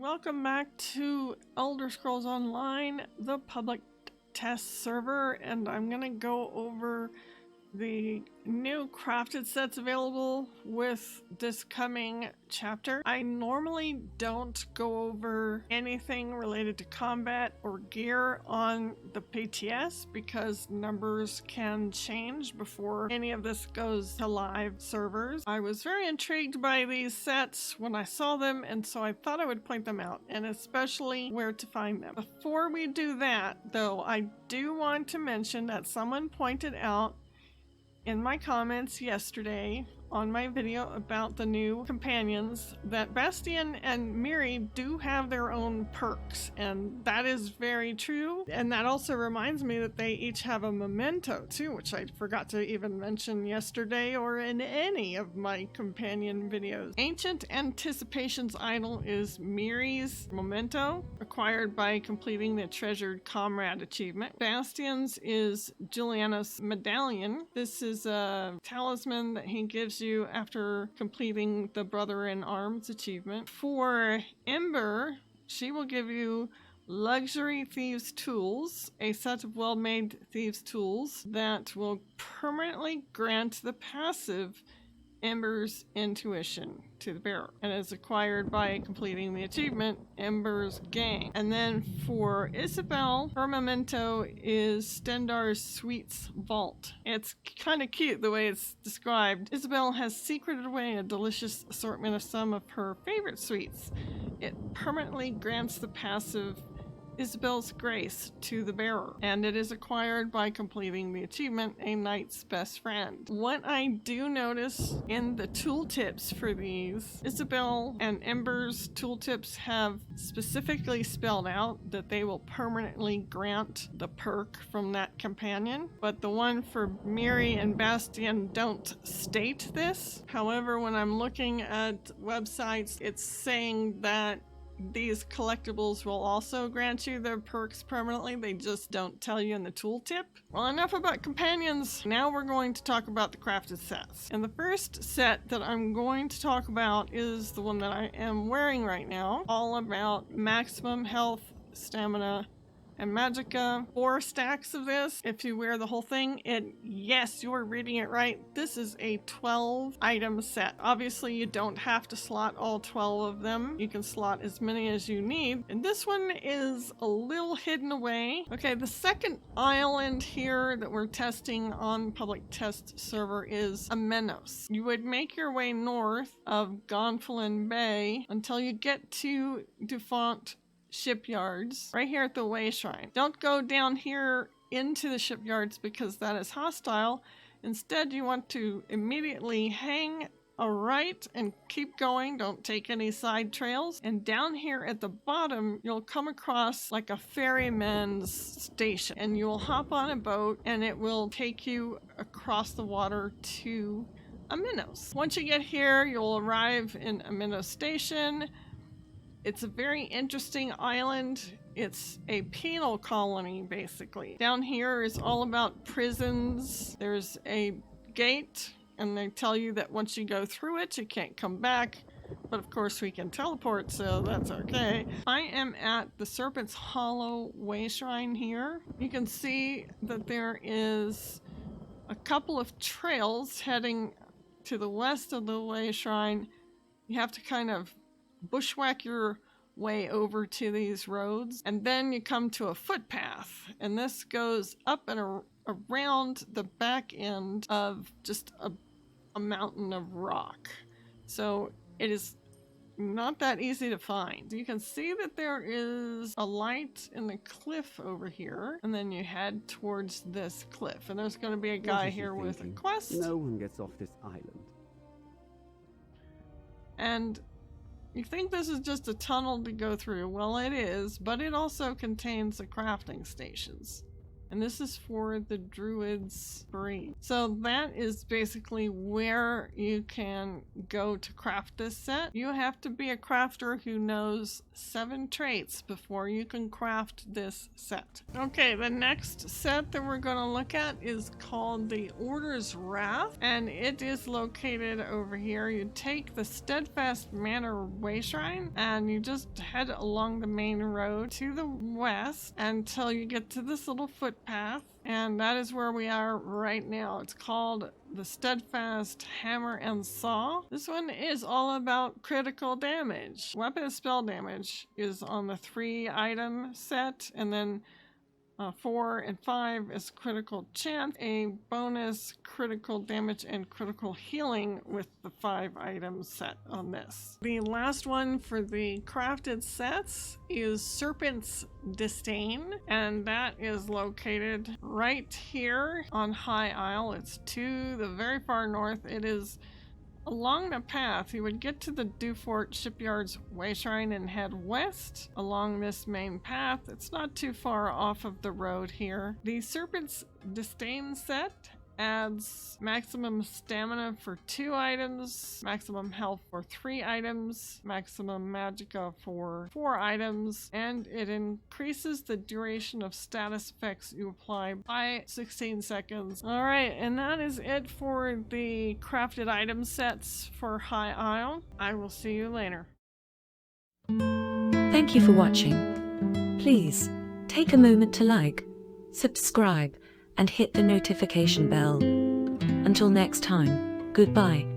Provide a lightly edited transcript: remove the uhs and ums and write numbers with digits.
Welcome back to Elder Scrolls Online, the public test server, and I'm gonna go over the new crafted sets available with this coming chapter. I normally don't go over anything related to combat or gear on the PTS because numbers can change before any of this goes to live servers. I was very intrigued by these sets when I saw them, and so I thought I would point them out, and especially where to find them. Before we do that, though, I do want to mention that someone pointed out in my comments yesterday on my video about the new companions that Bastian and Miri do have their own perks, and that is very true. And that also reminds me that they each have a memento too, which I forgot to even mention yesterday or in any of my companion videos. Ancient Anticipation's Idol is Miri's memento, acquired by completing the Treasured Comrade achievement. Bastian's is Juliana's medallion. This is a talisman that he gives you after completing the Brother in Arms achievement. For Ember, she will give you Luxury Thieves Tools, a set of well-made Thieves Tools that will permanently grant the passive Ember's Intuition to the bearer, and is acquired by completing the achievement Ember's Gang. And then for Isabel, her memento is Stendar's Sweets Vault. It's kind of cute the way it's described. Isabel has secreted away a delicious assortment of some of her favorite sweets. It permanently grants the passive Isabel's Grace to the bearer, and it is acquired by completing the achievement A Knight's Best Friend. What I do notice in the tooltips for these, Isabel and Ember's tooltips have specifically spelled out that they will permanently grant the perk from that companion, but the one for Miri and Bastian don't state this. However, when I'm looking at websites, it's saying that these collectibles will also grant you their perks permanently. They just don't tell you in the tooltip. Well, enough about companions. Now we're going to talk about the crafted sets. And the first set that I'm going to talk about is the one that I am wearing right now. All about maximum health, stamina, and magicka. 4 stacks of this if you wear the whole thing. And yes, you're reading it right. This is a 12 item set. Obviously you don't have to slot all 12 of them. You can slot as many as you need. And this one is a little hidden away. Okay, the second island here that we're testing on public test server is Mementos. You would make your way north of Gonfalon Bay until you get to Dufont shipyards right here at the way shrine. Don't go down here into the shipyards because that is hostile. Instead, you want to immediately hang a right and keep going. Don't take any side trails. And down here at the bottom, you'll come across like a ferryman's station, and you'll hop on a boat and it will take you across the water to Mementos. Once you get here, you'll arrive in Mementos station. It's a very interesting island. It's a penal colony, basically. Down here is all about prisons. There's a gate, and they tell you that once you go through it, you can't come back. But of course we can teleport, so that's okay. I am at the Serpents Hollow Way Shrine here. You can see that there is a couple of trails heading to the west of the Way Shrine. You have to kind of bushwhack your way over to these roads, and then you come to a footpath, and this goes up and around the back end of just a mountain of rock. So it is not that easy to find. You can see that there is a light in the cliff over here, and then you head towards this cliff, and there's going to be a guy here with a quest. No one gets off this island. And you think this is just a tunnel to go through. Well, it is, but it also contains the crafting stations. and this is for the Druids Spring. So that is basically where you can go to craft this set. You have to be a crafter who knows 7 traits before you can craft this set. Okay, the next set that we're going to look at is called the Order's Wrath, and it is located over here. You take the Steadfast Manor Way Shrine and you just head along the main road to the west until you get to this little footpath, and that is where we are right now. It's called the Steadfast Hammer and Saw. This one is all about critical damage. Weapon and spell damage is on the 3 item set, and then 4 and 5 is critical chance, a bonus critical damage and critical healing with the 5 items set on this. The last one for the crafted sets is Serpents Disdain, and that is located right here on High Isle. It's to the very far north. It is along the path. You would get to the Dewfort Shipyard's Way Shrine and head west along this main path. It's not too far off of the road here. The Serpents Disdain set adds maximum stamina for 2 items, maximum health for 3 items, maximum magicka for 4 items, and it increases the duration of status effects you apply by 16 seconds. Alright, and that is it for the crafted item sets for High Isle. I will see you later. Thank you for watching. Please take a moment to like, subscribe, and hit the notification bell. Until next time, goodbye.